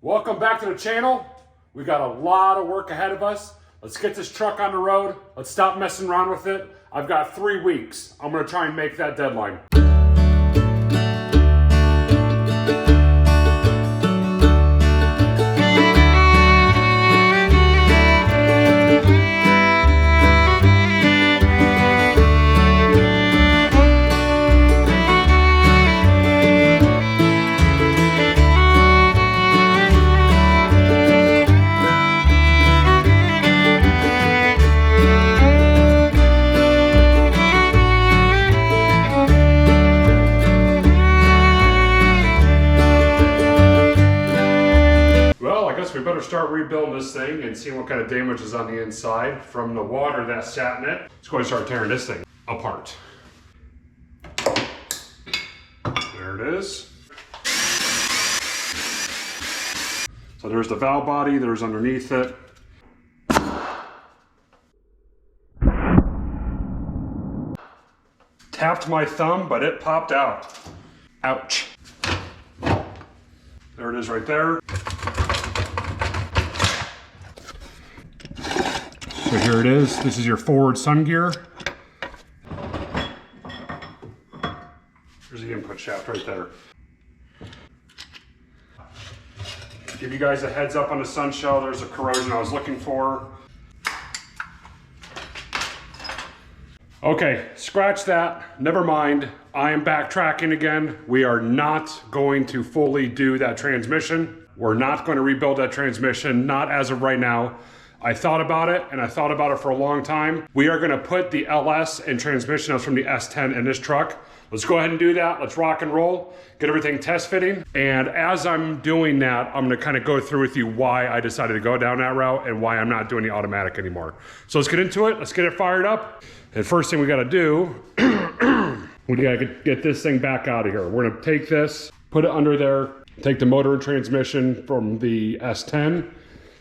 Welcome back to the channel. We got a lot of work ahead of us. Let's get this truck on the road. Let's stop messing around with it. I've got 3 weeks. I'm gonna try and make that deadline. We better start rebuilding this thing and seeing what kind of damage is on the inside from the water that sat in it. Let's go and start tearing this thing apart. There it is. So there's the valve body, there's underneath it. Tapped my thumb, but it popped out. Ouch. There it is right there. So here it is. This is your forward sun gear. There's the input shaft right there. Give you guys a heads up on the sun shell. There's a corrosion I was looking for. Okay, scratch that. Never mind. I am backtracking again. We are not going to fully do that transmission. We're not going to rebuild that transmission, not as of right now. I thought about it, and I thought about it for a long time. We are gonna put the LS and transmission from the S10 in this truck. Let's go ahead and do that. Let's rock and roll, get everything test fitting. And as I'm doing that, I'm gonna kind of go through with you why I decided to go down that route and why I'm not doing the automatic anymore. So let's get into it. Let's get it fired up. And first thing we gotta do, we gotta get this thing back out of here. We're gonna take this, put it under there, take the motor and transmission from the S10,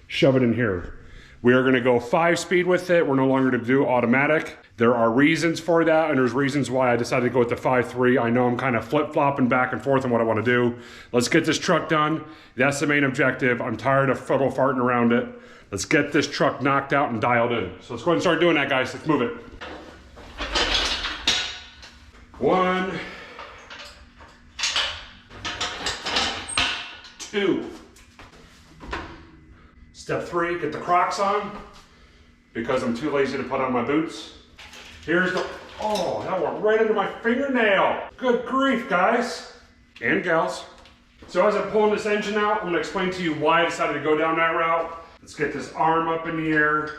shove it in here. We are gonna go 5-speed with it. We're no longer gonna do automatic. There are reasons for that, and there's reasons why I decided to go with the 5.3. I know I'm kind of flip-flopping back and forth on what I wanna do. Let's get this truck done. That's the main objective. I'm tired of fiddle farting around it. Let's get this truck knocked out and dialed in. So let's go ahead and start doing that, guys. Let's move it. 1, 2. Step 3, get the Crocs on, because I'm too lazy to put on my boots. Here's the, oh, that went right into my fingernail. Good grief, guys and gals. So as I'm pulling this engine out, I'm gonna explain to you why I decided to go down that route. Let's get this arm up in the air.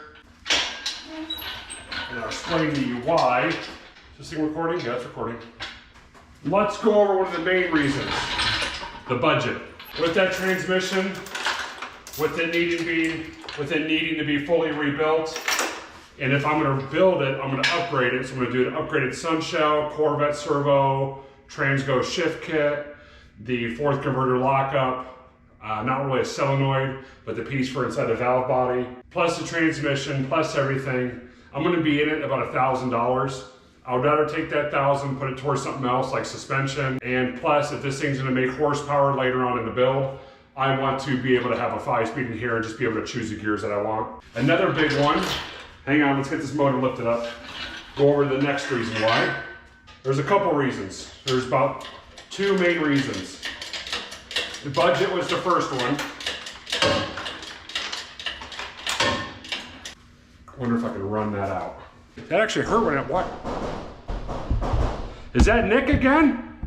And I'll explain to you why. Is this thing recording? Yeah, it's recording. Let's go over one of the main reasons, the budget. With that transmission, with it needing to be fully rebuilt. And if I'm gonna build it, I'm gonna upgrade it. So I'm gonna do an upgraded sun shell, Corvette servo, Transgo shift kit, the 4th converter lockup, not really a solenoid, but the piece for inside the valve body, plus the transmission, plus everything. I'm gonna be in it about $1,000. I would rather take that 1,000, put it towards something else like suspension. And plus, if this thing's gonna make horsepower later on in the build, I want to be able to have a 5-speed in here and just be able to choose the gears that I want. Another big one, hang on, let's get this motor lifted up. Go over the next reason why. There's a couple reasons. There's about 2 main reasons. The budget was the first one. I wonder if I can run that out. That actually hurt when it, what? Is that Nick again?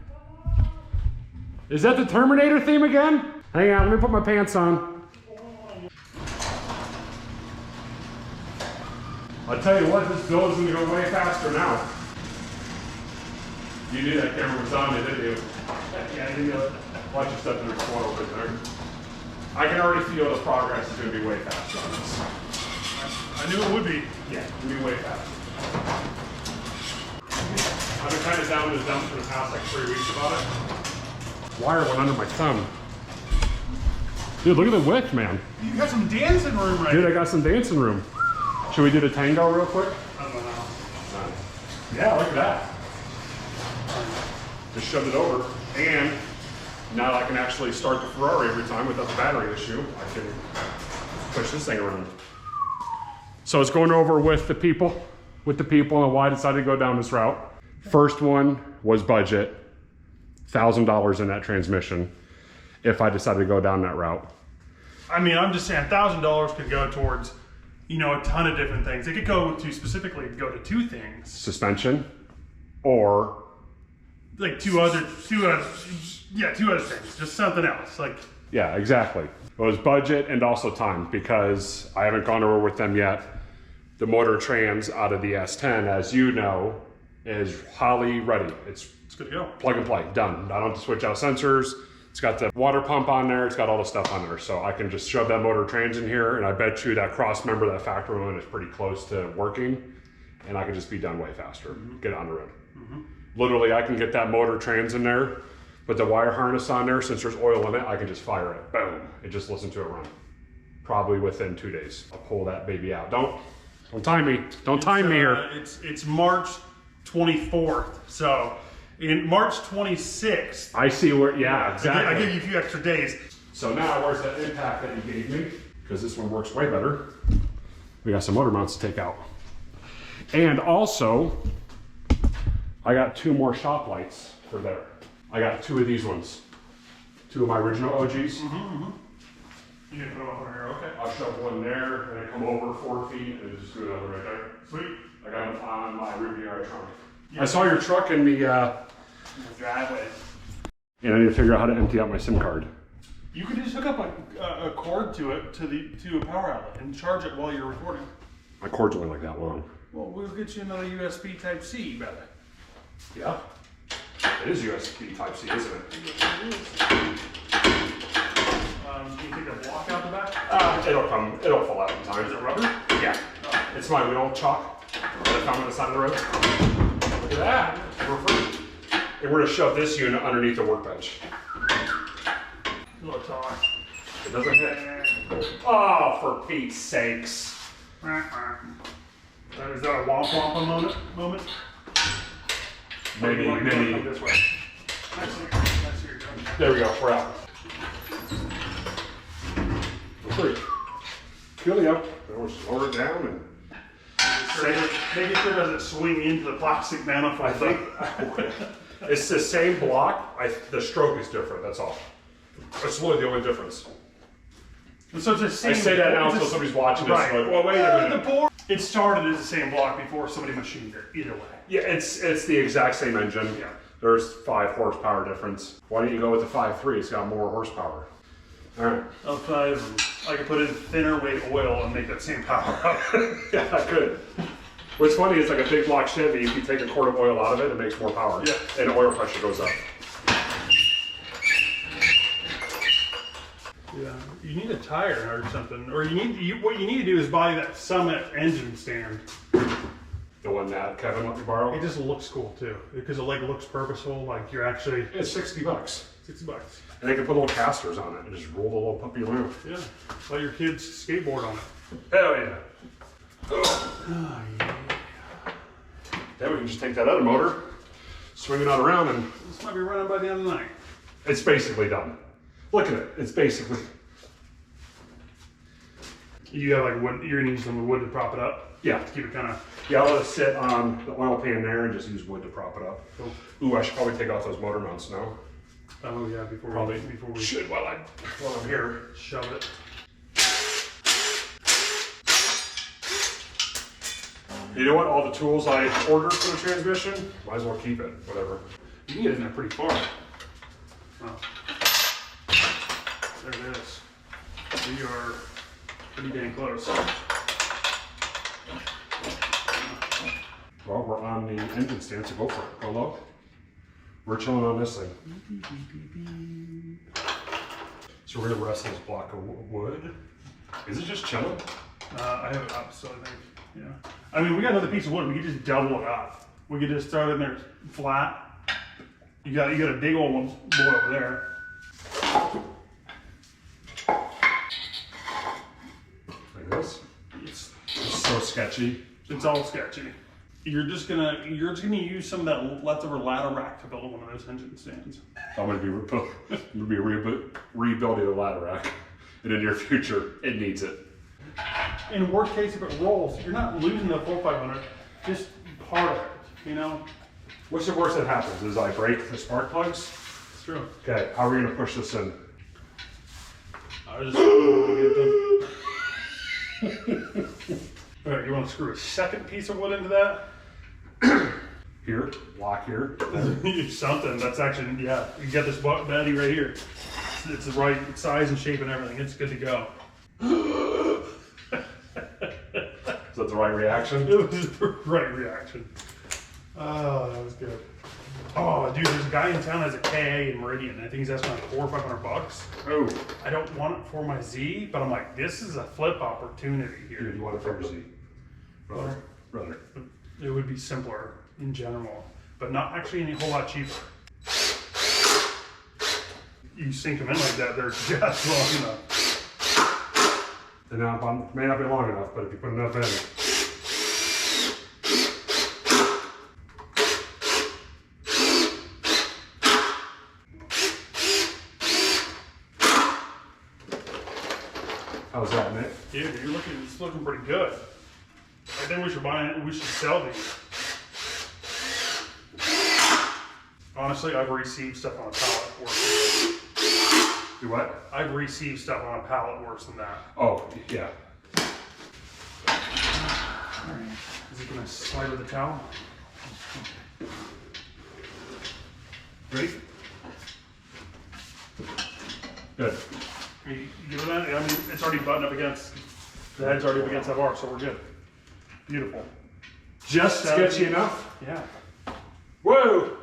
Is that the Terminator theme again? Hang on, let me put my pants on. I'll tell you what, this build is gonna go way faster now. You knew that camera was on it, didn't you? Yeah, you know it. Watch your stuff to explode over there. I can already feel the progress is gonna be way faster on this. I knew it would be. Yeah, it's gonna be way faster. I've been kind of down to the dumps for the past like 3 weeks about it. Wire went under my thumb. Dude, look at the width, man. You got some dancing room right Dude, I got some dancing room. Should we do the tango real quick? I don't know. Yeah, look at that. Just shoved it over. And Now that I can actually start the Ferrari every time without the battery issue, I can push this thing around. So it's going over with the people and why I decided to go down this route. First one was budget, $1,000 in that transmission if I decided to go down that route. I mean, I'm just saying $1,000 could go towards, you know, a ton of different things. It could go to specifically go to two things. Suspension or like two other things, just something else. Like, yeah, exactly. It was budget and also time because I haven't gone over with them yet. The motor trans out of the S10, as you know, is highly ready. It's good to go. Plug and play, done. I don't have to switch out sensors. It's got the water pump on there. It's got all the stuff on there. So I can just shove that motor trans in here, and I bet you that cross member, that factory one, is pretty close to working, and I can just be done way faster. Get it on the road. Literally, I can get that motor trans in there, put the wire harness on there. Since there's oil in it, I can just fire it. Boom. And just listen to it run. Probably within 2 days. I'll pull that baby out. Don't time me. Don't time me here. It's March 24th. So in March 26th. I see where, yeah, exactly. I give you a few extra days. So now where's that impact that you gave me? Because this one works way better. We got some motor mounts to take out. And also, I got 2 more shop lights for there. I got 2 of these ones. 2 of my original OGs. You can put them up on here, okay. I'll shove one there, and then come over 4 feet, and just do another right there. Sweet. I got them on my rear yard trunk. I saw your truck in the driveway. And I need to figure out how to empty out my SIM card. You can just hook up a cord to it, to a power outlet, and charge it while you're recording. My cord's only like that long. Well, we'll get you another USB Type-C, brother. Yeah. It is USB Type-C, isn't it? Can you take a block out the back? It'll fall out in time. Is it rubber? Yeah. Oh. It's my wheel chalk that I found on the side of the road. Look at that. We're free. And we're gonna shove this unit underneath the workbench. A little taller. It doesn't hit. Oh, for Pete's sakes. Is that a womp womp moment? Maybe. Come this way. There we go, we're out. We're free. Coolio. Then we'll slow it down and Making sure it doesn't swing into the plastic manifold. I think it's the same block. The stroke is different, that's all. That's really the only difference. And so it's the same. I say that now until somebody's watching this. Right. Like, well, wait a minute. The board. It started as the same block before somebody machined it. Either way. Yeah, it's the exact same engine. Yeah. There's 5 horsepower difference. Why don't you go with the 5.3? It's got more horsepower. All right. I could put in thinner weight oil and make that same power up. Yeah, I could. What's funny is like a big block Chevy, if you take a quart of oil out of it, it makes more power. Yeah. And oil pressure goes up. Yeah. You need a tire or something, or what you need to do is buy that Summit engine stand. The one that Kevin let me borrow. It just looks cool too, because it like looks purposeful. Like you're actually. It's $60. $60. And they can put little casters on it and just roll the little puppy around. Yeah. Let your kids skateboard on it. Hell yeah. Oh, yeah. Then we can just take that other motor, swing it on around, and This might be running by the end of the night. it's basically done. Look at it. It's basically. You got like wood. You're gonna use some wood to prop it up. Yeah. To keep it kind of. Yeah, I'll let it sit on the oil pan there and just use wood to prop it up. Cool. Ooh, I should probably take off those motor mounts now. Oh yeah, before we Should while I'm here. shove it. You know what? All the tools I ordered for the transmission, might as well keep it. Whatever. You can get in there pretty far. Oh. There it is. We are pretty dang close. Well, we're on the engine stand, so go for it. Go low. We're chilling on this thing. So we're gonna rest this block of wood. Is it just chilling? I have it up, so I think, yeah. I mean, we got another piece of wood. We could just double it up. We could just throw it in there flat. You got a big old one boy over there. Like this. It's so sketchy. It's all sketchy. You're just gonna use some of that leftover ladder rack to build one of those engine stands. I'm going to be rebuilding the ladder rack in the near future. It needs it. In worst case, if it rolls, you're not losing the 4500, just part of it, you know? What's the worst that happens? Is I break the spark plugs? It's true. Okay, how are we going to push this in? I was just All right, you want to screw a second piece of wood into that? Here, lock here. Something that's actually, yeah, you get this baddie right here. It's the right size and shape and everything. It's good to go. Is that the right reaction? It was the right reaction. Oh, that was good. Oh, dude, there's a guy in town that has a KA in Meridian. I think he's asking like $400 or $500. Oh. I don't want it for my Z, but I'm like, this is a flip opportunity here. Dude, you want it for your Z? Brother. It would be simpler in general, but not actually any whole lot cheaper. You sink them in like that, they're just long enough. And now may not be long enough, but if you put enough in. How's that, Nick? Dude, it's looking pretty good. I think we should sell these. Honestly, I've received stuff on a pallet worse than this. Do what? I've received stuff on a pallet worse than that. Oh, yeah. Alright. Is he gonna slide with the towel? Ready? Good. You good with that? I mean, it's already buttoned up against, the head's already up against that bar, so we're good. Beautiful. Just sketchy enough? Yeah. Whoa!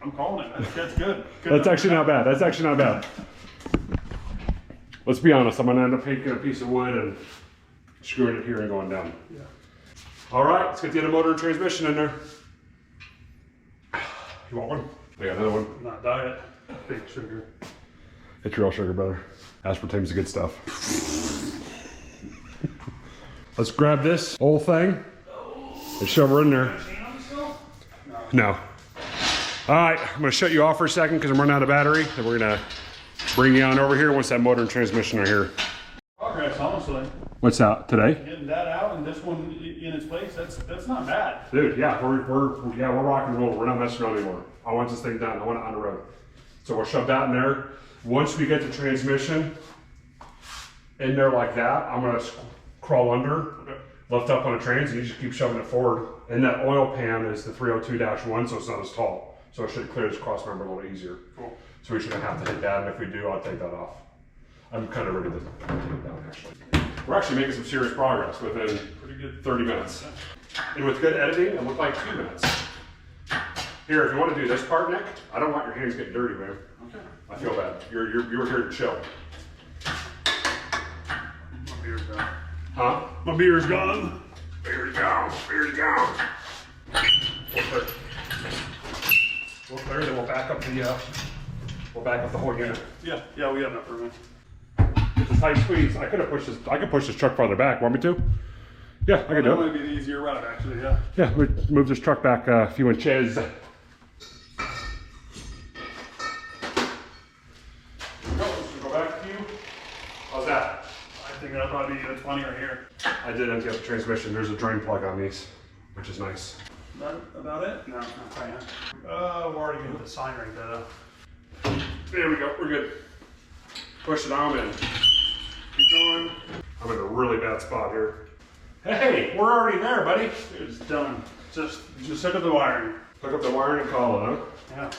I'm calling it. That's good. That's actually not bad. That's actually not bad. Let's be honest. I'm going to end up taking a piece of wood and screwing it here and going down. Yeah. All right. Let's get the other motor and transmission in there. You want one? I got another one. Not diet. Big sugar. It's real sugar, brother. Aspartame's the good stuff. Let's grab this whole thing and shove her in there. No. All right, I'm gonna shut you off for a second because I'm running out of battery. Then we're gonna bring you on over here once that motor and transmission are here. Progress, honestly. What's out today? Getting that out and this one in its place, that's not bad. Dude, yeah, we're rock and roll. We're not messing around anymore. I want this thing done. I want it on the road. So we'll shove that in there. Once we get the transmission in there like that, I'm gonna crawl under, lift up on the trans, and you just keep shoving it forward. And that oil pan is the 302-1, so it's not as tall. So it should clear this cross member a little easier. Cool. So we shouldn't have to hit that, and if we do, I'll take that off. I'm kind of ready to take it down, actually. We're actually making some serious progress within pretty good 30 minutes. And with good editing, it looked like 2 minutes. Here, if you want to do this part, Nick, I don't want your hands getting dirty, man. Okay. I feel bad. You were here to chill. My beer's gone. Huh? My beer's gone. Beer's gone. Beer's gone. We'll clear, then we'll back up the whole unit. Yeah, we got enough room. It's a tight squeeze. I could push this truck farther back. Want me to? Yeah, I can do it. That might be the easier route, actually. Yeah. Yeah, we move this truck back a few inches. Go back to you. How's that? I think that'll probably be plenty right here. I did empty out the transmission. There's a drain plug on these, which is nice. About it? No, not quite. We're already going to put the sign right there. There we go. We're good. Push it on in. Keep going. I'm in a really bad spot here. Hey, we're already there, buddy. It's done. Just hook up the wiring. Hook up the wiring and call it, huh? Yeah.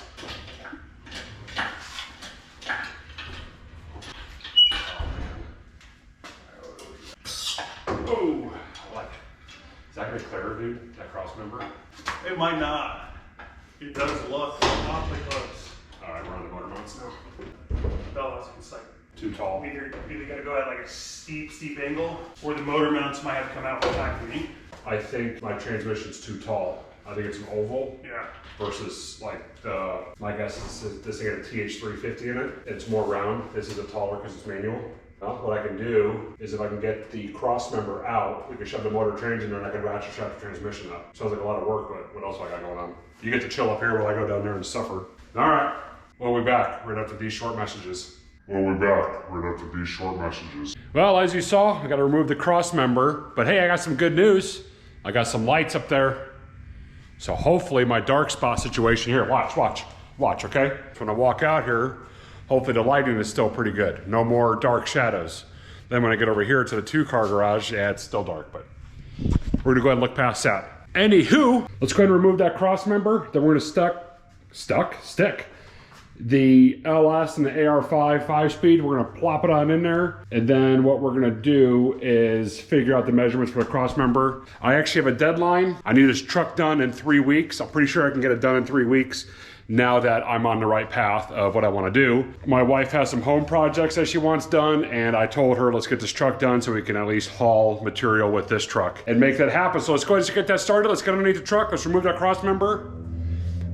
Oh, I like it. Is that gonna clear, dude? That cross member? It might not. It does look awfully close. All right, we're on the motor mounts now. Bellows, it's like Too tall. either gotta go at like a steep angle, or the motor mounts might have to come out back to me. I think my transmission's too tall. I think it's an oval. Yeah. Versus like my guess is this thing had a TH350 in it. It's more round. This is a taller because it's manual. What I can do is if I can get the cross member out, we can shove the motor change in there and I can ratchet shaft the transmission up. Sounds like a lot of work, but what else I got going on? You get to chill up here while I go down there and suffer. All right, We'll be back right after these short messages. We'll be back right after these short messages. Well, as you saw, I got to remove the cross member, but hey, I got some good news. I got some lights up there. So hopefully my dark spot situation here, watch, okay? When I walk out here, hopefully the lighting is still pretty good. No more dark shadows. Then when I get over here to the 2-car garage, yeah, it's still dark, but we're gonna go ahead and look past that. Anywho, let's go ahead and remove that cross member. Then we're gonna stick the LS and the AR5 5-speed. We're gonna plop it on in there. And then what we're gonna do is figure out the measurements for the cross member. I actually have a deadline. I need this truck done in 3 weeks. I'm pretty sure I can get it done in 3 weeks now that I'm on the right path of what I wanna do. My wife has some home projects that she wants done, and I told her, let's get this truck done so we can at least haul material with this truck and make that happen. So let's go ahead and get that started. Let's get underneath the truck. Let's remove that cross member.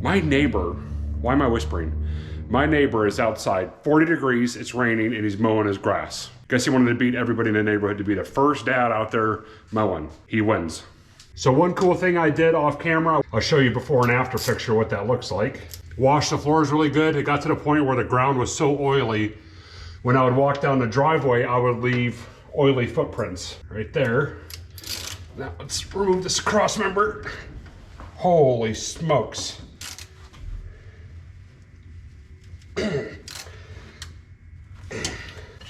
My neighbor, why am I whispering? My neighbor is outside, 40 degrees, it's raining, and he's mowing his grass. Guess he wanted to beat everybody in the neighborhood to be the first dad out there mowing. He wins. So one cool thing I did off camera, I'll show you before and after picture what that looks like. Washed the floors really good. It got to the point where the ground was so oily, when I would walk down the driveway, I would leave oily footprints right there. Now let's remove this cross member. Holy smokes.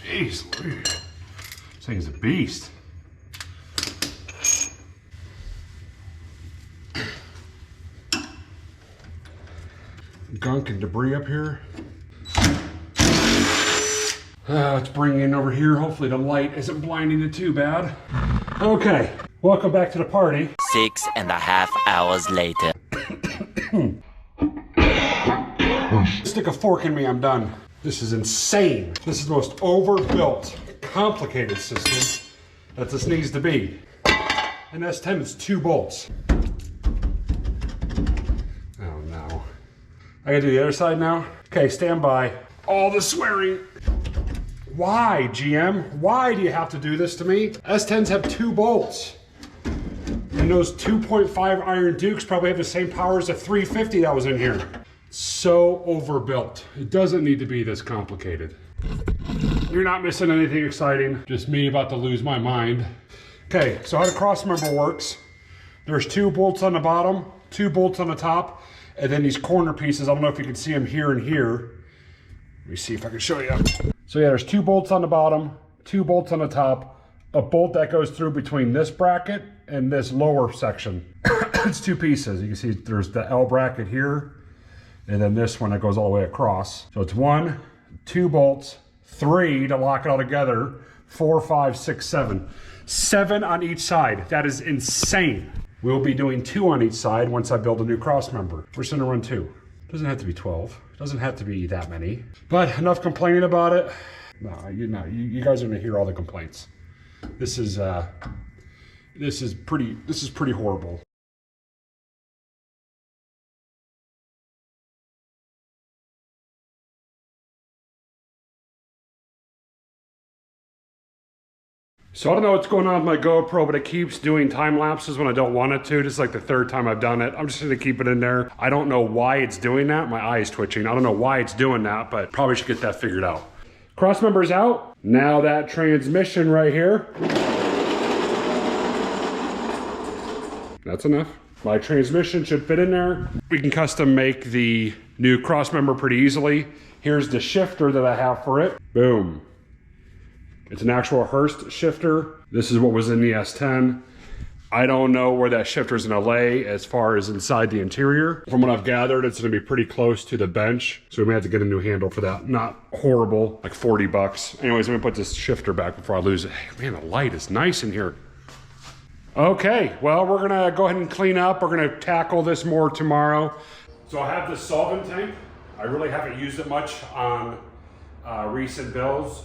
Jeez, this thing's a beast. Gunk and debris up here. Let's bring in over here. Hopefully the light isn't blinding it too bad. Okay, welcome back to the party. 6.5 hours later. Stick a fork in me, I'm done. This is insane. This is the most overbuilt, complicated system that this needs to be. And S10 is 2 bolts. Oh no. I gotta do the other side now? Okay, stand by. All the swearing. Why, GM? Why do you have to do this to me? S10s have 2 bolts. And those 2.5 Iron Dukes probably have the same power as the 350 that was in here. So overbuilt. It doesn't need to be this complicated. You're not missing anything exciting. Just me about to lose my mind. Okay, so how the cross member works. There's 2 bolts on the bottom, 2 bolts on the top, and then these corner pieces. I don't know if you can see them here and here. Let me see if I can show you. So yeah, there's 2 bolts on the bottom, 2 bolts on the top, a bolt that goes through between this bracket and this lower section. It's 2 pieces. You can see there's the L bracket here, and then this one that goes all the way across. So it's 1, 2 bolts, 3 to lock it all together, 4, 5, 6, 7. 7 on each side. That is insane. We'll be doing 2 on each side once I build a new cross member. We're just gonna run 2. Doesn't have to be 12. Doesn't have to be that many. But enough complaining about it. No, you guys are gonna hear all the complaints. This is pretty horrible. So I don't know what's going on with my GoPro, but it keeps doing time lapses when I don't want it to. This is like the 3rd time I've done it. I'm just gonna keep it in there. I don't know why it's doing that. My eye is twitching. I don't know why it's doing that, but probably should get that figured out. Cross member's out. Now that transmission right here. That's enough. My transmission should fit in there. We can custom make the new cross member pretty easily. Here's the shifter that I have for it. Boom. It's an actual Hurst shifter. This is what was in the S10. I don't know where that shifter is gonna lay as far as inside the interior. From what I've gathered, it's gonna be pretty close to the bench. So we may have to get a new handle for that. Not horrible, like 40 bucks. Anyways, let me put this shifter back before I lose it. Hey, man, the light is nice in here. Okay, well, we're gonna go ahead and clean up. We're gonna tackle this more tomorrow. So I have this solvent tank. I really haven't used it much on recent builds.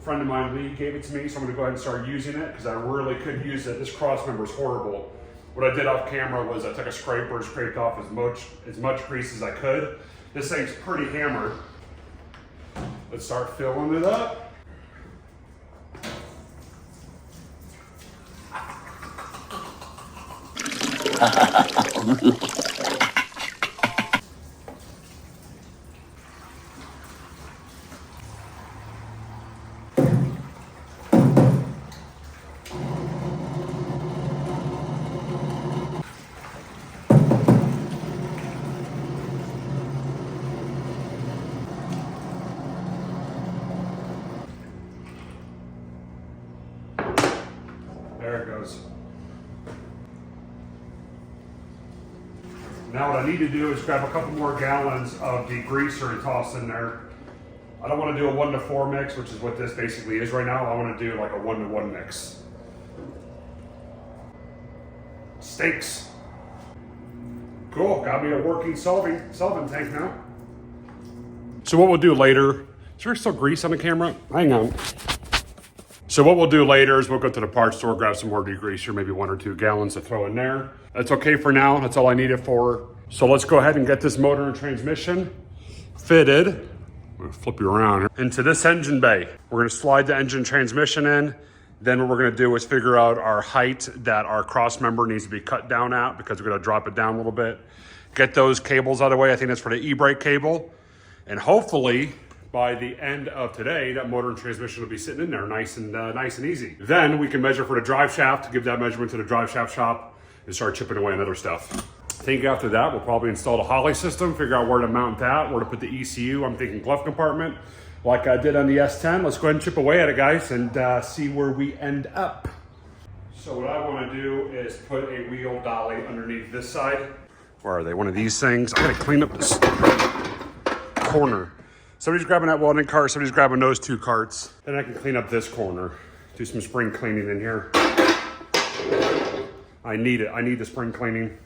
A friend of mine, Lee, gave it to me, so I'm gonna go ahead and start using it because I really could use it. This cross member is horrible. What I did off camera was I took a scraper, scraped off as much grease as I could. This thing's pretty hammered. Let's start filling it up. goes. Now what I need to do is grab a couple more gallons of degreaser and toss in there. I don't want to do a 1-to-4 mix, which is what this basically is right now. I want to do like a 1-to-1 mix. Stinks. Cool, got me a working solvent tank now. So what we'll do later, is there still grease on the camera? Hang on. So what we'll do later is we'll go to the parts store, grab some more degreaser, maybe 1 or 2 gallons to throw in there. That's okay for now, that's all I need it for. So let's go ahead and get this motor and transmission fitted. I'm gonna flip you around into this engine bay. We're gonna slide the engine transmission in. Then what we're gonna do is figure out our height that our cross member needs to be cut down at, because we're gonna drop it down a little bit. Get those cables out of the way. I think that's for the e-brake cable. And hopefully by the end of today, that motor and transmission will be sitting in there nice and easy. Then we can measure for the drive shaft, give that measurement to the drive shaft shop and start chipping away on other stuff. I think after that, we'll probably install the Holly system, figure out where to mount that, where to put the ECU. I'm thinking glove compartment, like I did on the S10. Let's go ahead and chip away at it, guys, and see where we end up. So what I want to do is put a wheel dolly underneath this side. Where are they? One of these things. I gotta clean up this corner. Somebody's grabbing that welding cart, somebody's grabbing those 2 carts. Then I can clean up this corner. Do some spring cleaning in here. I need it, I need the spring cleaning.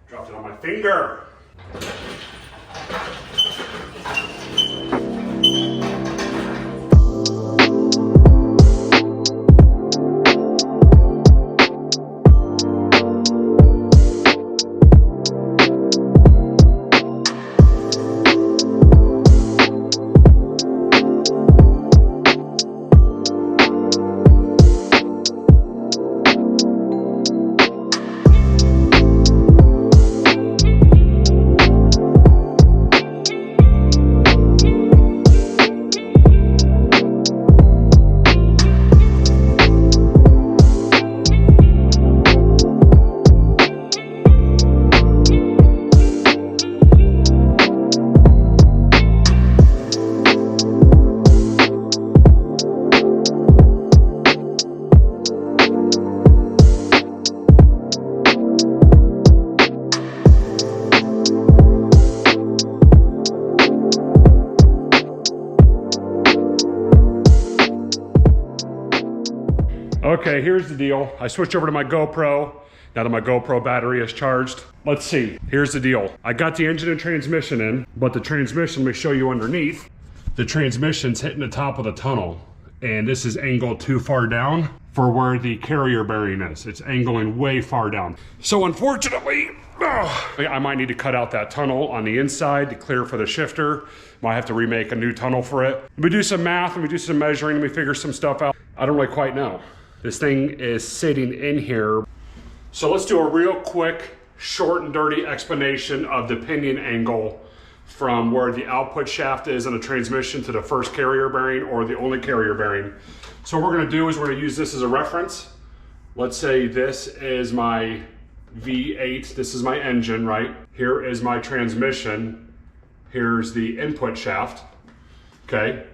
Dropped it on my finger. Okay, here's the deal. I switched over to my GoPro. Now that my GoPro battery is charged. Let's see, here's the deal. I got the engine and transmission in, but the transmission, let me show you underneath. The transmission's hitting the top of the tunnel, and this is angled too far down for where the carrier bearing is. It's angling way far down. So unfortunately, I might need to cut out that tunnel on the inside to clear for the shifter. Might have to remake a new tunnel for it. Let me do some math, let me do some measuring, let me figure some stuff out. I don't really quite know. This thing is sitting in here. So let's do a real quick, short and dirty explanation of the pinion angle from where the output shaft is in a transmission to the first carrier bearing or the only carrier bearing. So what we're gonna do is we're gonna use this as a reference. Let's say this is my V8, this is my engine, right? Here is my transmission. Here's the input shaft, okay?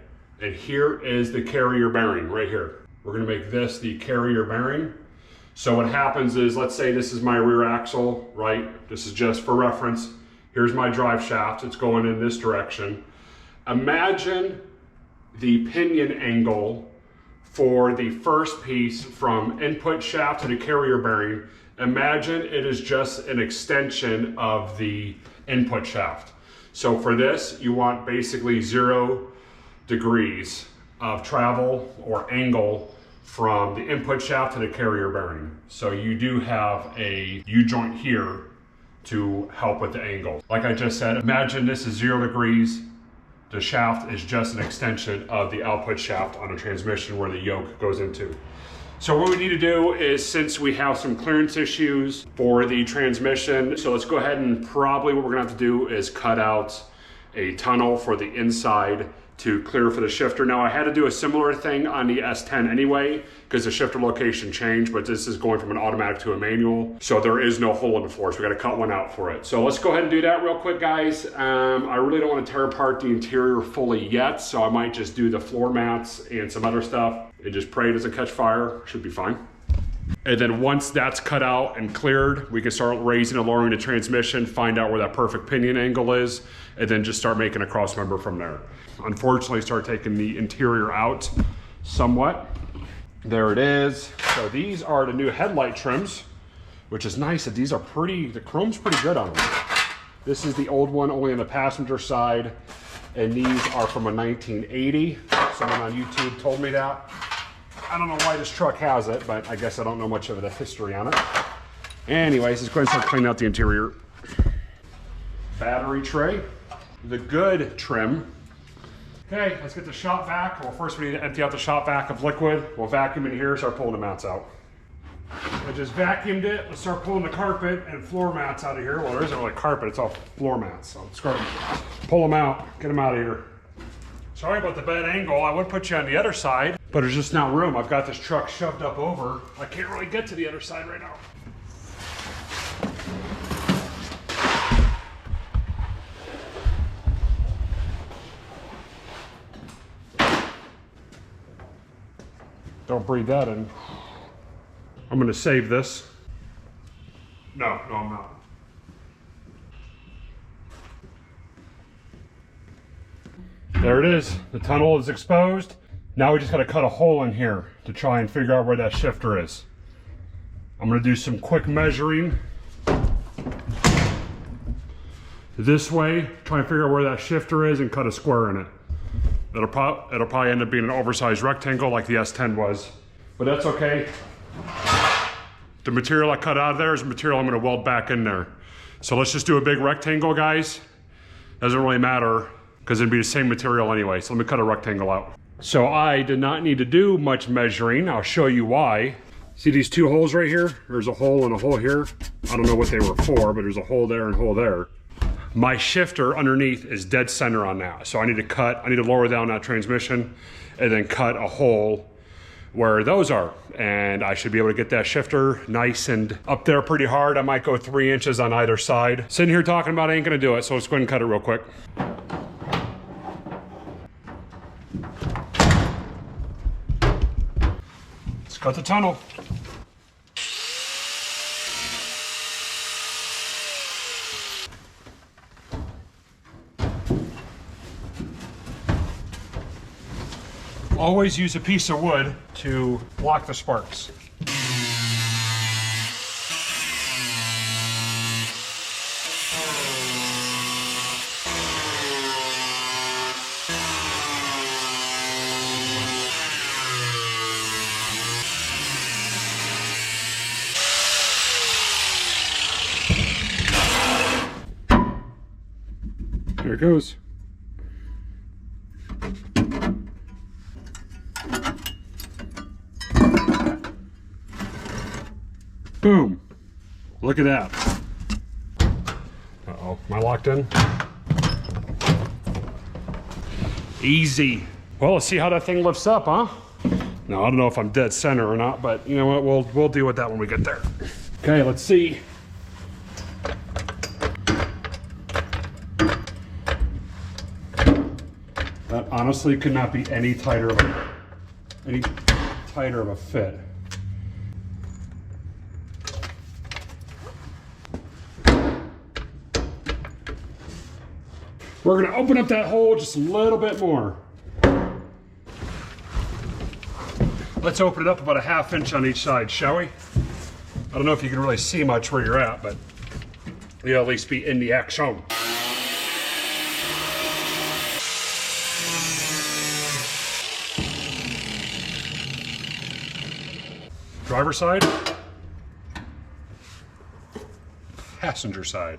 And here is the carrier bearing right here. We're gonna make this the carrier bearing. So what happens is, let's say this is my rear axle, right? This is just for reference. Here's my drive shaft, it's going in this direction. Imagine the pinion angle for the first piece from input shaft to the carrier bearing. Imagine it is just an extension of the input shaft. So for this, you want basically 0 degrees of travel or angle from the input shaft to the carrier bearing. So you do have a U-joint here to help with the angle. Like I just said, imagine this is 0 degrees. The shaft is just an extension of the output shaft on a transmission where the yoke goes into. So what we need to do is, since we have some clearance issues for the transmission, so let's go ahead and probably what we're gonna have to do is cut out a tunnel for the inside to clear for the shifter. Now I had to do a similar thing on the S10 anyway, because the shifter location changed, but this is going from an automatic to a manual. So there is no hole in the floor, so we gotta cut one out for it. So let's go ahead and do that real quick, guys. I really don't wanna tear apart the interior fully yet, so I might just do the floor mats and some other stuff and just pray it doesn't catch fire. Should be fine. And then once that's cut out and cleared, we can start raising and lowering the transmission, find out where that perfect pinion angle is, and then just start making a cross member from there. Unfortunately, start taking the interior out somewhat. There it is. So these are the new headlight trims, which is nice that these are pretty, the chrome's pretty good on them. This is the old one, only on the passenger side, and these are from a 1980. Someone on YouTube told me that. I don't know why this truck has it, but I guess I don't know much of the history on it. Anyways, let's go ahead and start cleaning out the interior. Battery tray, the good trim. Okay, let's get the shop vac. Well, first we need to empty out the shop vac of liquid. We'll vacuum in here, start pulling the mats out. I just vacuumed it. Let's start pulling the carpet and floor mats out of here. Well, there isn't really carpet, it's all floor mats. So let's go pull them out, get them out of here. Sorry about the bad angle. I would put you on the other side, but there's just not room. I've got this truck shoved up over. I can't really get to the other side right now. Don't breathe that in. I'm gonna save this. No, I'm not. There it is. The tunnel is exposed. Now we just gotta cut a hole in here to try and figure out where that shifter is. I'm gonna do some quick measuring this way, try and figure out where that shifter is and cut a square in it. It'll probably end up being an oversized rectangle like the S10 was, but that's okay. The material I cut out of there is material I'm gonna weld back in there. So let's just do a big rectangle, guys. Doesn't really matter, because it'd be the same material anyway. So let me cut a rectangle out. So I did not need to do much measuring. I'll show you why. See these two holes right here? There's a hole and a hole here. I don't know what they were for, but there's a hole there and a hole there. My shifter underneath is dead center on that. So I need to lower down that transmission and then cut a hole where those are. And I should be able to get that shifter nice and up there pretty hard. I might go 3 inches on either side. Sitting here talking about it ain't gonna do it, so let's go ahead and cut it real quick. Let's cut the tunnel. Always use a piece of wood to block the sparks. There it goes. Boom. Look at that. Uh-oh, am I locked in? Easy. Well, let's see how that thing lifts up, huh? Now, I don't know if I'm dead center or not, but you know what, we'll deal with that when we get there. Okay, let's see. That honestly could not be any tighter of a fit. We're gonna open up that hole just a little bit more. Let's open it up about a ½ inch on each side, shall we? I don't know if you can really see much where you're at, but you'll at least be in the action. Driver side, passenger side.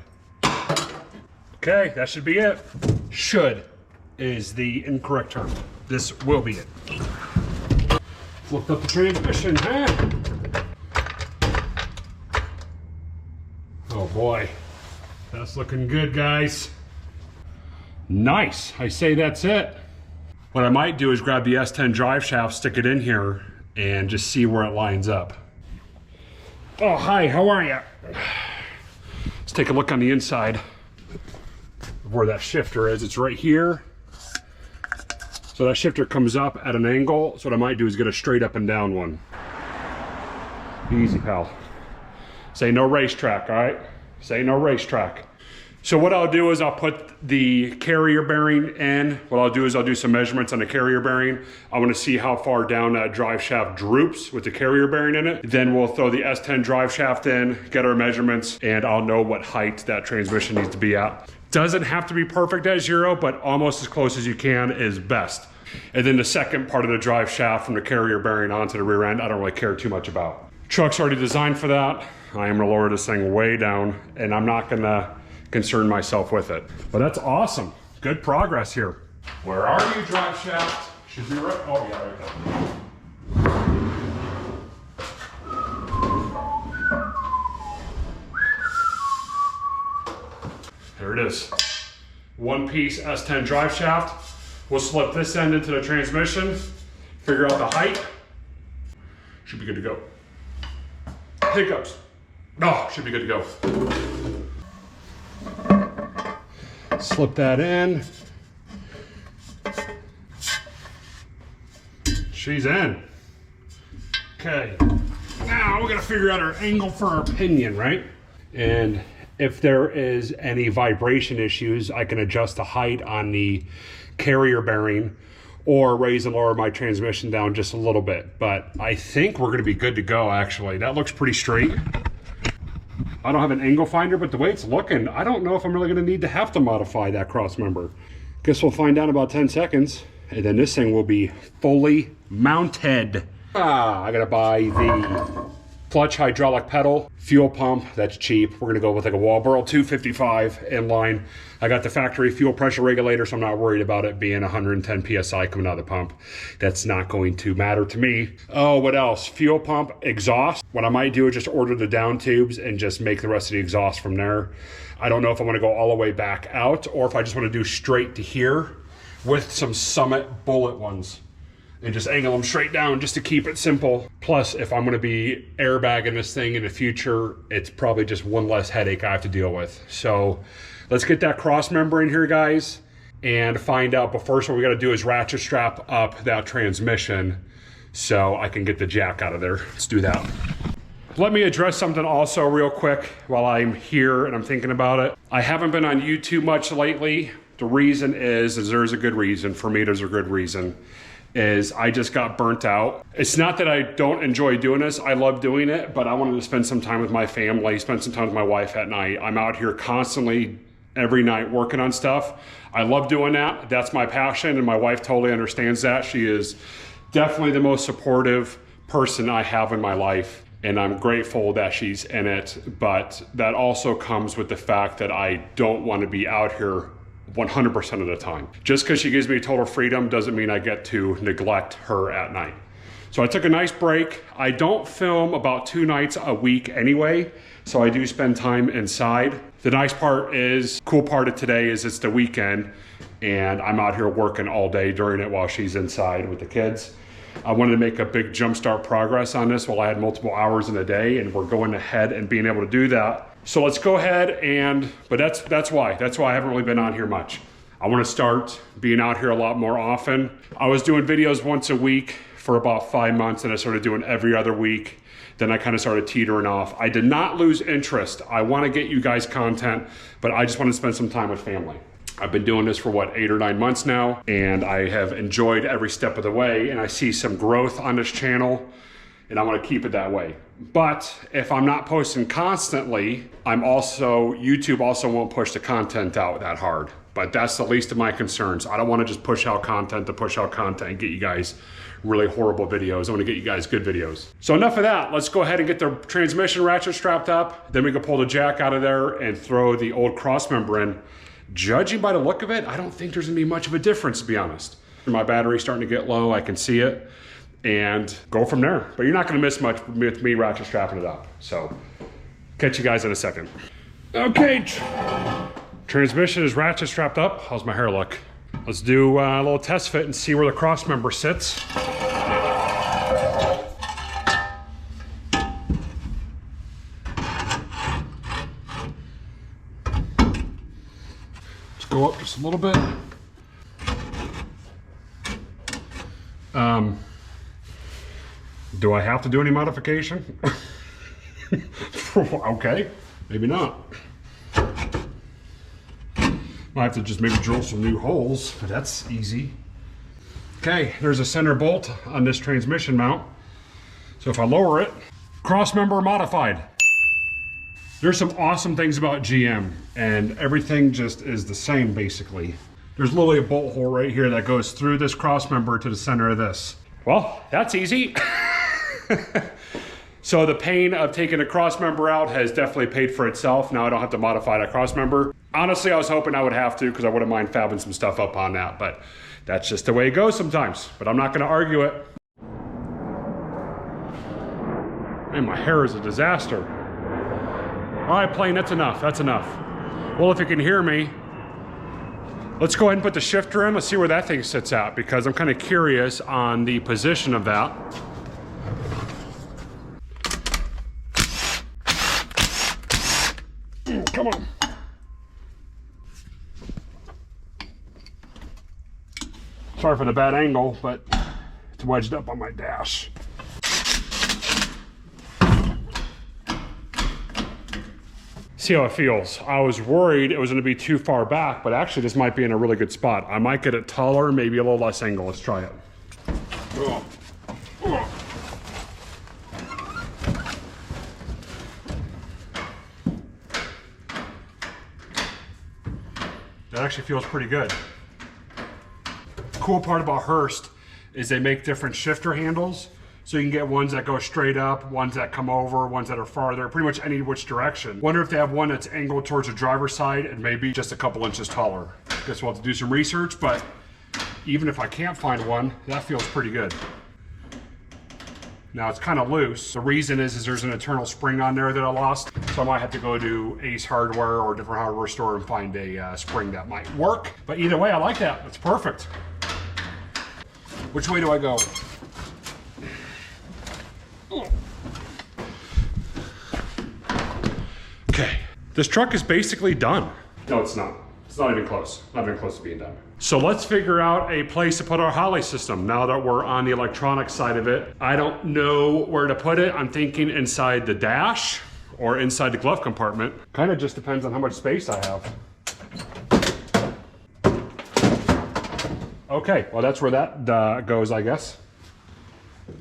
Okay, that should be it. Should is the incorrect term. This will be it. Looked up the transmission, huh? Oh boy, that's looking good, guys. Nice, I say that's it. What I might do is grab the S10 drive shaft, stick it in here, and just see where it lines up. Oh, hi, how are you? Let's take a look on the inside of where that shifter is. It's right here. So that shifter comes up at an angle. So what I might do is get a straight up and down one. Easy, pal. Say no racetrack, all right? Say no racetrack. So what I'll do is I'll put the carrier bearing in. What I'll do is I'll do some measurements on the carrier bearing. I want to see how far down that drive shaft droops with the carrier bearing in it. Then we'll throw the S10 drive shaft in, get our measurements, and I'll know what height that transmission needs to be at. Doesn't have to be perfect at 0, but almost as close as you can is best. And then the second part of the drive shaft from the carrier bearing onto the rear end, I don't really care too much about. Truck's already designed for that. I am gonna lower this thing way down, and I'm not gonna concern myself with it. But that's awesome. Good progress here. Where are you, drive shaft? Should be right. Oh yeah, right there. There it is. One piece S10 drive shaft. We'll slip this end into the transmission, figure out the height. Should be good to go. Hiccups. Oh, should be good to go. Slip that in. She's in. Okay. Now we're gonna figure out our angle for our pinion, right? And if there is any vibration issues, I can adjust the height on the carrier bearing or raise and lower my transmission down just a little bit. But I think we're gonna be good to go, actually. That looks pretty straight. I don't have an angle finder, but the way it's looking, I don't know if I'm really gonna need to have to modify that cross member. Guess we'll find out in about 10 seconds. And then this thing will be fully mounted. I gotta buy the clutch hydraulic pedal, fuel pump, that's cheap. We're gonna go with like a Walboro 255 inline. I got the factory fuel pressure regulator, so I'm not worried about it being 110 PSI coming out of the pump. That's not going to matter to me. Oh, what else? Fuel pump, exhaust. What I might do is just order the down tubes and just make the rest of the exhaust from there. I don't know if I wanna go all the way back out or if I just wanna do straight to here with some Summit bullet ones and just angle them straight down just to keep it simple. Plus, if I'm gonna be airbagging this thing in the future, it's probably just one less headache I have to deal with. So let's get that cross member in here, guys, and find out. But first, what we gotta do is ratchet strap up that transmission so I can get the jack out of there. Let's do that. Let me address something also real quick while I'm here and I'm thinking about it. I haven't been on YouTube much lately. The reason is there's a good reason. For me, there's a good reason. Is I just got burnt out. It's not that I don't enjoy doing this. I love doing it, but I wanted to spend some time with my family, spend some time with my wife at night. I'm out here constantly every night working on stuff. I love doing that. That's my passion, and my wife totally understands that. She is definitely the most supportive person I have in my life, and I'm grateful that she's in it. But that also comes with the fact that I don't want to be out here 100% of the time. Just because she gives me total freedom doesn't mean I get to neglect her at night. So I took a nice break. I don't film about 2 nights a week anyway, so I do spend time inside. The nice part is, cool part of today is it's the weekend and I'm out here working all day during it while she's inside with the kids. I wanted to make a big jumpstart progress on this while I had multiple hours in a day, and we're going ahead and being able to do that. So let's go ahead and, but that's why I haven't really been on here much. I want to start being out here a lot more often. I was doing videos once a week for about 5 months, and I started doing every other week. Then I kind of started teetering off. I did not lose interest. I want to get you guys content, but I just want to spend some time with family. I've been doing this for what, 8 or 9 months now, and I have enjoyed every step of the way, and I see some growth on this channel, and I want to keep it that way. But if I'm not posting constantly, YouTube also won't push the content out that hard. But that's the least of my concerns. I don't want to just push out content to push out content and get you guys really horrible videos. I want to get you guys good videos. So enough of that. Let's go ahead and get the transmission ratchet strapped up. Then we can pull the jack out of there and throw the old cross member in. Judging by the look of it, I don't think there's gonna be much of a difference, to be honest. My battery's starting to get low, I can see it, and go from there. But you're not gonna miss much with me ratchet strapping it up. So, catch you guys in a second. Okay, transmission is ratchet strapped up. How's my hair look? Let's do a little test fit and see where the cross member sits. Let's go up just a little bit. Do I have to do any modification? Okay, maybe not. Might have to just maybe drill some new holes, but that's easy. Okay, there's a center bolt on this transmission mount. So if I lower it, cross member modified. There's some awesome things about GM, and everything just is the same basically. There's literally a bolt hole right here that goes through this cross member to the center of this. Well, that's easy. So the pain of taking a cross member out has definitely paid for itself. Now I don't have to modify that cross member. Honestly, I was hoping I would have to, because I wouldn't mind fabbing some stuff up on that, but that's just the way it goes sometimes. But I'm not gonna argue it. Man, my hair is a disaster. All right, plane, that's enough, that's enough. Well, if you can hear me, let's go ahead and put the shifter in. Let's see where that thing sits at, because I'm kind of curious on the position of that. Come on. Sorry for the bad angle, but it's wedged up on my dash. See how it feels. I was worried it was going to be too far back, but actually this might be in a really good spot. I might get it taller, maybe a little less angle. Let's try it. That actually feels pretty good. The cool part about Hurst is they make different shifter handles. So you can get ones that go straight up, ones that come over, ones that are farther, pretty much any which direction. Wonder if they have one that's angled towards the driver's side and maybe just a couple inches taller. Guess we'll have to do some research, but even if I can't find one, that feels pretty good. Now it's kind of loose. The reason is there's an internal spring on there that I lost. So I might have to go to Ace Hardware or a different hardware store and find a spring that might work. But either way, I like that. It's perfect. Which way do I go? Okay, this truck is basically done. No, it's not. It's not even close. Not even close to being done. So let's figure out a place to put our Holly system now that we're on the electronic side of it. I don't know where to put it. I'm thinking inside the dash or inside the glove compartment. Kind of just depends on how much space I have. Okay, well that's where that goes, I guess.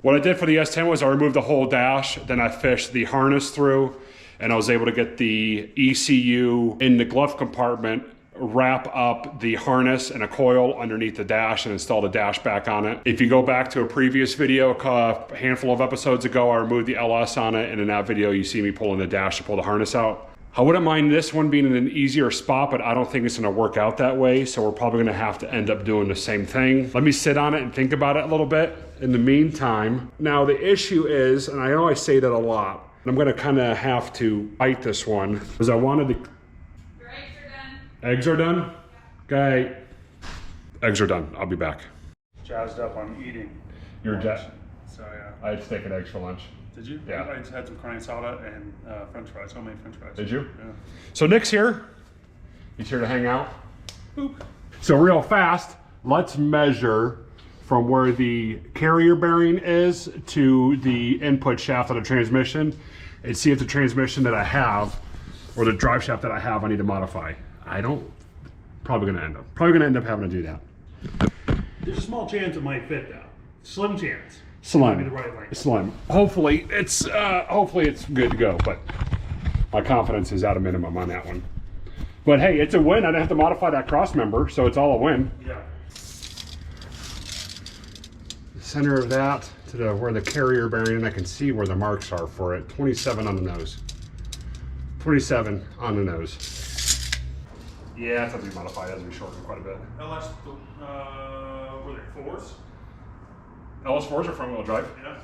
What I did for the S10 was I removed the whole dash, then I fished the harness through, and I was able to get the ECU in the glove compartment, wrap up the harness and a coil underneath the dash and install the dash back on it. If you go back to a previous video a handful of episodes ago, I removed the LS on it, and in that video you see me pulling the dash to pull the harness out. I wouldn't mind this one being in an easier spot, but I don't think it's gonna work out that way, so we're probably gonna have to end up doing the same thing. Let me sit on it and think about it a little bit in the meantime. Now the issue is, and I know I say that a lot, I'm gonna kinda have to fight this one, because I wanted to... Your eggs are done. Eggs are done? Okay. Eggs are done, I'll be back. Jazzed up on eating. You're lunch. jazzed? So yeah. I had steak and eggs for lunch. Did you? Yeah. I just had some carne asada and French fries. Homemade French fries. Did you? Yeah. So Nick's here. He's here to hang out. Boop. So real fast, let's measure from where the carrier bearing is to the input shaft of the transmission and see if the transmission that I have or the drive shaft that I have I need to modify. Probably gonna end up having to do that. There's a small chance it might fit though. Slim chance. Slim. Might be the right length. Slim. Hopefully it's good to go, but my confidence is at a minimum on that one. But hey, it's a win. I didn't have to modify that cross member, so it's all a win. Yeah. The center of that to where the carrier bearing, and I can see where the marks are for it. 27 on the nose. 27 on the nose. Yeah, that's something modified as we shorten quite a bit. LS, were they fours? LS4s are front wheel drive. Yeah.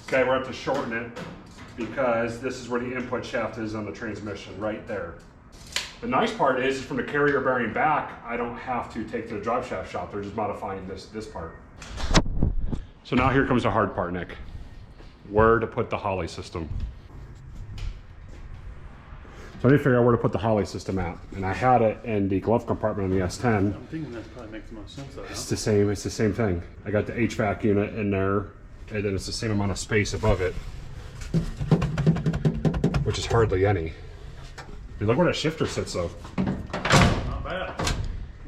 Okay, we're gonna have to shorten it because this is where the input shaft is on the transmission, right there. The nice part is from the carrier bearing back, I don't have to take to the drive shaft shop. They're just modifying this part. So now here comes the hard part, Nick. Where to put the Holly system. So I need to figure out where to put the Holly system at. And I had it in the glove compartment on the S10. I'm thinking that probably makes the most sense though. It's the same thing. I got the HVAC unit in there, and then it's the same amount of space above it, which is hardly any. Dude, look where that shifter sits though. Not bad.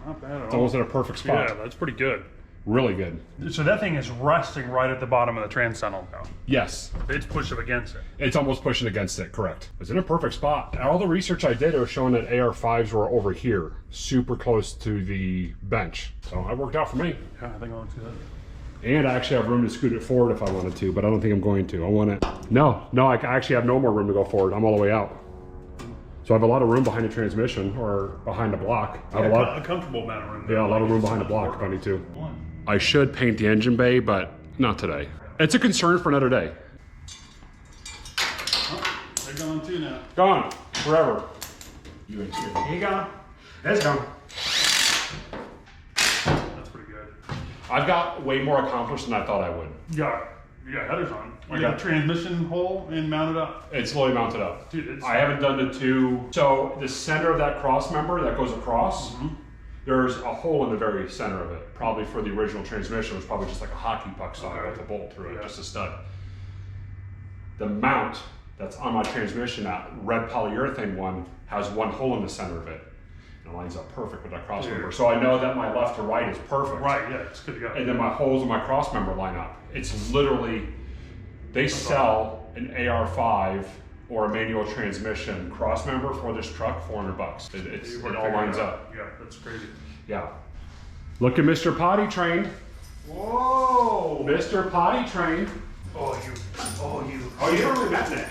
Not bad at all. It's almost in a perfect spot. Yeah, that's pretty good. Really good. So that thing is resting right at the bottom of the trans tunnel now. Yes. It's pushed up against it. It's almost pushing against it, correct. It's in a perfect spot. And all the research I did was showing that AR5s were over here, super close to the bench. So it worked out for me. Yeah, I think I'll do that. And I actually have room to scoot it forward if I wanted to, but I don't think I'm going to. I want it. No, I actually have no more room to go forward. I'm all the way out. So I have a lot of room behind the transmission or behind the block. I have a comfortable amount of room. Yeah, a lot of room behind the block if I need to. I should paint the engine bay, but not today. It's a concern for another day. Oh, they're gone too now. Gone forever. You gone? It's gone. That's pretty good. I've got way more accomplished than I thought I would. You got headers on. You I got got- the transmission hole and mounted up. It's fully mounted up. Dude, it's- I haven't done the two. So the center of that cross member that goes across, there's a hole in the very center of it. Probably for the original transmission, it was probably just like a hockey puck style Okay. with a bolt through it, Yeah. just a stud. The mount that's on my transmission, that red polyurethane one, has one hole in the center of it. And it lines up perfect with that cross Dude. member. So I know that my left to right is perfect. Right, yeah, it's good to go. And then my holes in my cross member line up. It's literally, they sell an AR5 or a manual transmission cross member for this truck, $400. It all lines up. Yeah, that's crazy. Yeah. Look at Mr. Potty Trained. Whoa! Mr. Potty Trained. Oh, you. Oh, you don't really met Nick.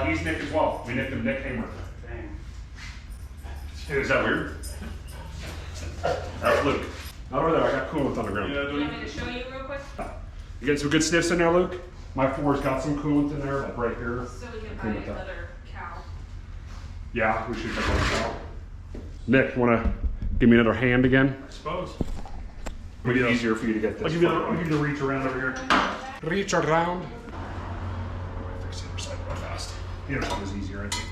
He's Nick as well. We nicked him Nick Hamer. Dang. Is that weird? That's Luke. Not over there, I got coolant on the ground. Yeah, You want me to show you real quick? You getting some good sniffs in there, Luke? My 4's got some coolant in there, like right here. So we can buy Clean it up. another cow. Yeah, we should check that out. Nick, wanna give me another hand again? I suppose. Make it easier for you to get this. I'll give you the reach around over here. Reach around. Fix the other side real fast. The other side is easier, I think.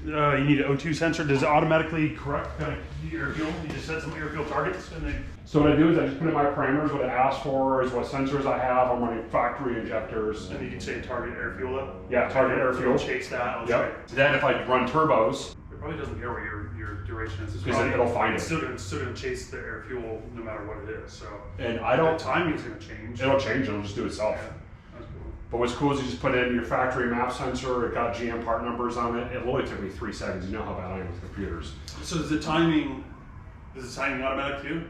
You need an O2 sensor. Does it automatically correct kind of air fuel? You just set some air fuel targets and then. So what I do is I just put in my parameters, what it asks for is what sensors I have. I'm running factory injectors. And you can say target air fuel up. Yeah, target air fuel. Chase that. I'll Yep. Then if I run turbos, It probably doesn't care what your duration is. It's Because probably- it'll find it's it. still gonna chase the air fuel no matter what it is. So and I the don't, timing's gonna change. it'll change, it'll just do itself. Yeah, that's cool. But what's cool is you just put in your factory map sensor, it got GM part numbers on it. It literally took me 3 seconds. You know how bad I am with computers. So is the timing automatic too?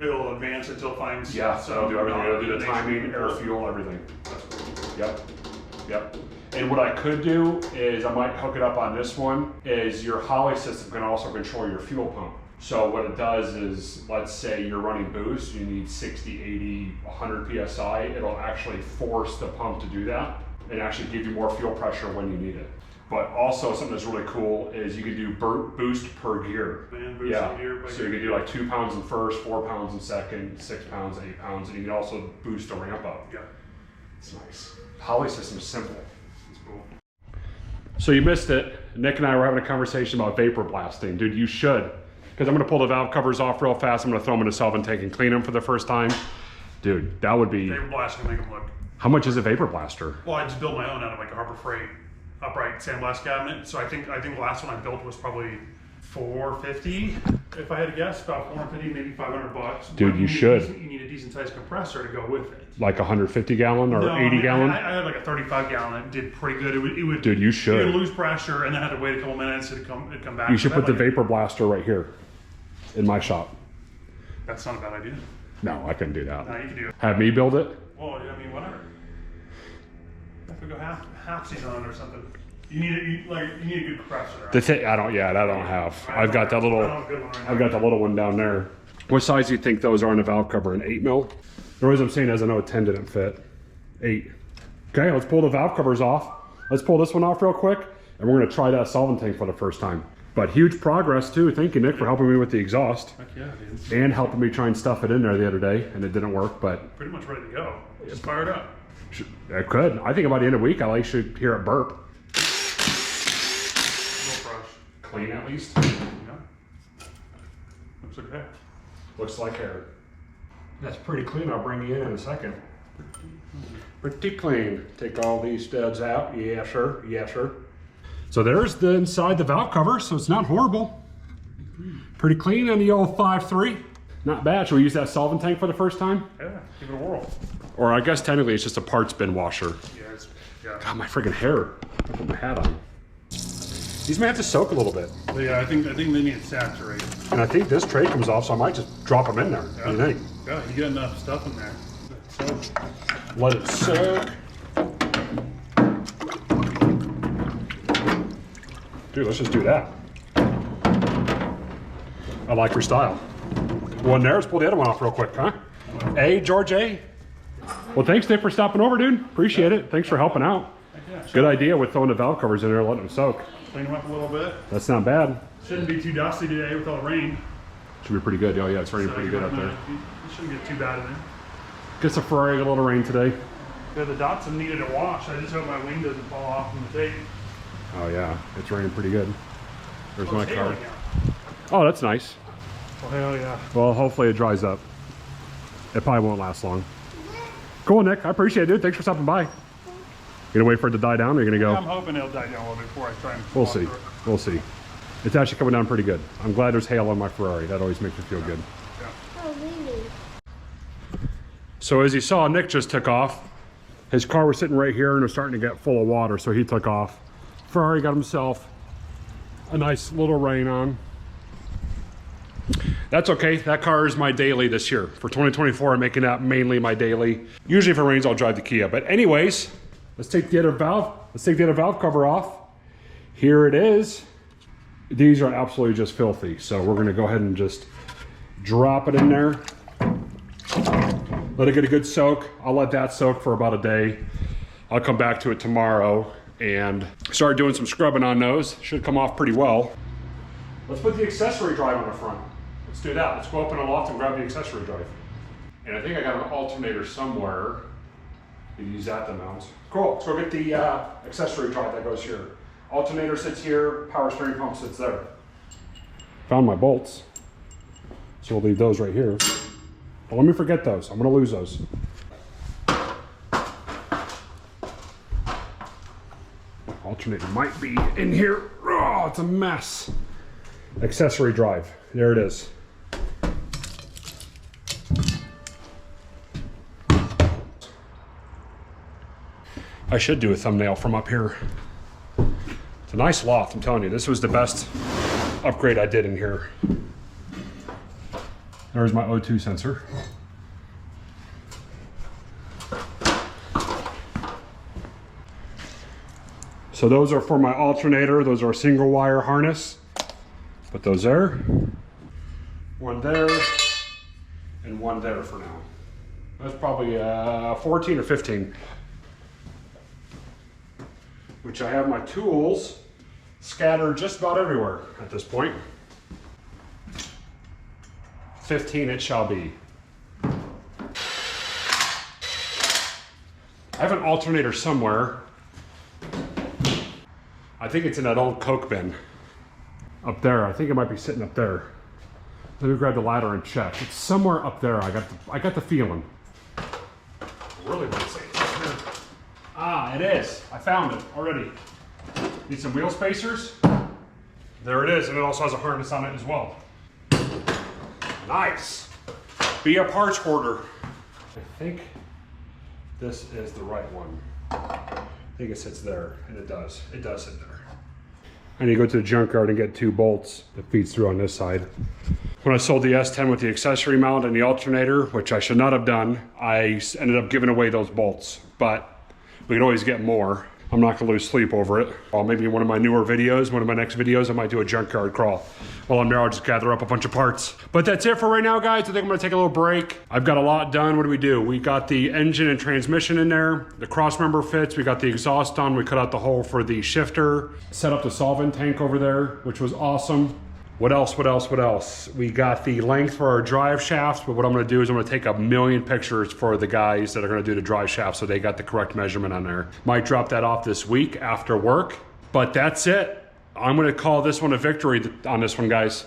It'll advance until it finds. Yeah, so it'll do everything. It'll do the destination. timing, air fuel, everything. That's cool. Yep. And what I could do is I might hook it up on this one, is your Holly system can also control your fuel pump. So what it does is, let's say you're running boost, you need 60, 80, 100 PSI, it'll actually force the pump to do that and actually give you more fuel pressure when you need it. But also something that's really cool is you can do boost per gear. Man, boost Yeah, in gear by so you gear. can do like 2 pounds in first, 4 pounds in second, 6 pounds, 8 pounds, and you can also boost the ramp up. Yeah, It's nice. Holly system is simple. that's cool. So you missed it. Nick and I were having a conversation about vapor blasting. Dude, you should. Because I'm gonna pull the valve covers off real fast. I'm gonna throw them in a solvent tank and clean them for the first time. Dude, that would be, Vapor blast can make them look. how much is a vapor blaster? Well, I just built my own out of like a Harbor Freight upright sandblast cabinet. So I think the last one I built was probably $450, if I had to guess, about $450, maybe $500. Dude, But you need a should. you need a decent sized compressor to go with it. Like 150 gallon or No, 80 I mean, gallon? I had like a 35 gallon. It did pretty good. It would. Dude, you should. It would lose pressure, and then have to wait a couple minutes to come back. You to should that, put the like- vapor blaster right here in my shop. That's not a bad idea. No, I couldn't do that. No, you can do it. Have me build it? Well, I mean, whatever. If we go half season on it or something, you need a good compressor. Right? The thing, I don't have. I've got that little, I don't have a good one right I've now. got the little one down there. What size do you think those are on the valve cover? An 8 mil? The reason I'm saying is I know a 10 didn't fit. 8. Okay, let's pull the valve covers off. Let's pull this one off real quick, and And we're gonna try that solvent tank for the first time. But huge progress too. Thank you, Nick, for helping me with the exhaust. Heck yeah, dude. And helping me try and stuff it in there the other day, and it didn't work, but. Pretty much ready to go. Just fired up. I could. I think by the end of the week, I should hear it burp. No brush. Clean at least. Yeah. Looks okay. Looks like hair. That's pretty clean. I'll bring you in a second. Pretty clean. Take all these studs out. Yeah, sure. Yeah, sure. So there's the inside the valve cover, so it's not horrible. Pretty clean on the old 5.3. Not bad. Should we use that solvent tank for the first time? Yeah, give it a whirl. Or I guess technically it's just a parts bin washer. Yeah. God, my friggin' hair. I put my hat on. These may have to soak a little bit. But yeah, I think they need to saturate. And I think this tray comes off, so I might just drop them in there. What do you think? Yeah, you got enough stuff in there. So, Let it soak. Dude, let's just do that. I like your style. One there, let's pull the other one off real quick, huh? A, George A. Well, thanks, Nick, for stopping over, dude. Appreciate it. Thanks for helping out. Good idea with throwing the valve covers in there and letting them soak. clean them up a little bit. That's not bad. Shouldn't be too dusty today with all the rain. Should be pretty good. Oh yeah, it's raining pretty good out there. It shouldn't get too bad in there. Guess the Ferrari got a little rain today. Yeah, the Datsun needed a wash. I just hope my wing doesn't fall off from the tape. Oh yeah, it's raining pretty good. There's my it's car. hailing now. Oh, that's nice. Oh, hell yeah. Well, hopefully it dries up. It probably won't last long. Cool, Nick. I appreciate it, dude. Thanks for stopping by. You gonna wait for it to die down, or you gonna go? I'm hoping it'll die down a little bit before I try and We'll walk see. through it. We'll see. It's actually coming down pretty good. I'm glad there's hail on my Ferrari. That always makes me feel good. Oh, really? So as you saw, Nick just took off. His car was sitting right here and it was starting to get full of water, so he took off. Ferrari got himself a nice little rain on. That's okay. That car is my daily this year. For 2024, I'm making that mainly my daily. Usually if it rains, I'll drive the Kia. But anyways, let's take the other valve. Let's take the other valve cover off. Here it is. These are absolutely just filthy. So we're gonna go ahead and just drop it in there. Let it get a good soak. I'll let that soak for about a day. I'll come back to it tomorrow and start doing some scrubbing on those. Should come off pretty well. Let's put the accessory drive on the front. Let's do that. Let's go up in a loft and grab the accessory drive. And I think I got an alternator somewhere. You use that to mount. Cool. Let's go get the accessory drive that goes here. Alternator sits here. Power steering pump sits there. Found my bolts. So we'll leave those right here. But let me forget those. I'm going to lose those. Alternator might be in here. Oh, it's a mess. Accessory drive. There it is. I should do a thumbnail from up here. It's a nice loft, I'm telling you. This was the best upgrade I did in here. There's my O2 sensor. So those are for my alternator. Those are a single wire harness. Put those there. One there, and one there for now. That's probably 14 or 15. Which I have my tools scattered just about everywhere at this point. 15 it shall be. I have an alternator somewhere. I think it's in that old Coke bin. Up there, I think it might be sitting up there. Let me grab the ladder and check. It's somewhere up there. I got the feeling. I really want to say it's up here. Ah, it is. I found it already. Need some wheel spacers. There it is, and it also has a harness on it as well. Nice. Be a parts hoarder. I think this is the right one. I think it sits there, and it does. It does sit there. I need to go to the junkyard and get 2 bolts that feeds through on this side. When I sold the S10 with the accessory mount and the alternator, which I should not have done, I ended up giving away those bolts, but we could always get more. I'm not gonna lose sleep over it. Or maybe in one of my newer videos, one of my next videos, I might do a junkyard crawl. While I'm there, I'll just gather up a bunch of parts. But that's it for right now, guys. I think I'm gonna take a little break. I've got a lot done. What do? We got the engine and transmission in there. The crossmember fits. We got the exhaust done. We cut out the hole for the shifter. Set up the solvent tank over there, which was awesome. What else? We got the length for our drive shafts, but what I'm gonna do is I'm gonna take a million pictures for the guys that are gonna do the drive shaft so they got the correct measurement on there. Might drop that off this week after work, but that's it. I'm gonna call this one a victory on this one, guys.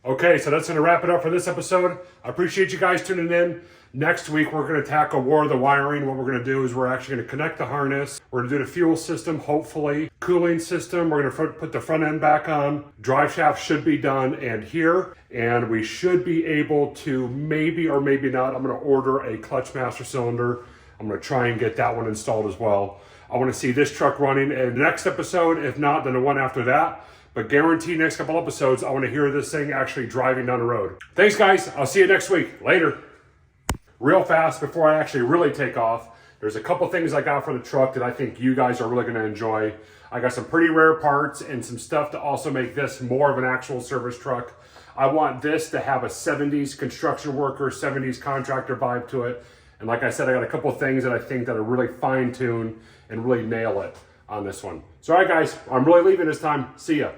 Okay, so that's gonna wrap it up for this episode. I appreciate you guys tuning in. Next week, we're gonna tackle war of the wiring. What we're gonna do is we're actually gonna connect the harness. We're gonna do the fuel system, hopefully. Cooling system, we're gonna put the front end back on. Drive shaft should be done and here. And we should be able to maybe or maybe not, I'm gonna order a clutch master cylinder. I'm gonna try and get that one installed as well. I wanna see this truck running in the next episode. If not, then the one after that. But guarantee next couple episodes, I wanna hear this thing actually driving down the road. Thanks, guys. I'll see you next week. Later. Real fast before I actually really take off, there's a couple things I got for the truck that I think you guys are really gonna enjoy. I got some pretty rare parts and some stuff to also make this more of an actual service truck. I want this to have a 70s construction worker, 70s contractor vibe to it. And like I said, I got a couple things that I think that are really fine tuned and really nail it on this one. So all right, guys, I'm really leaving this time. See ya.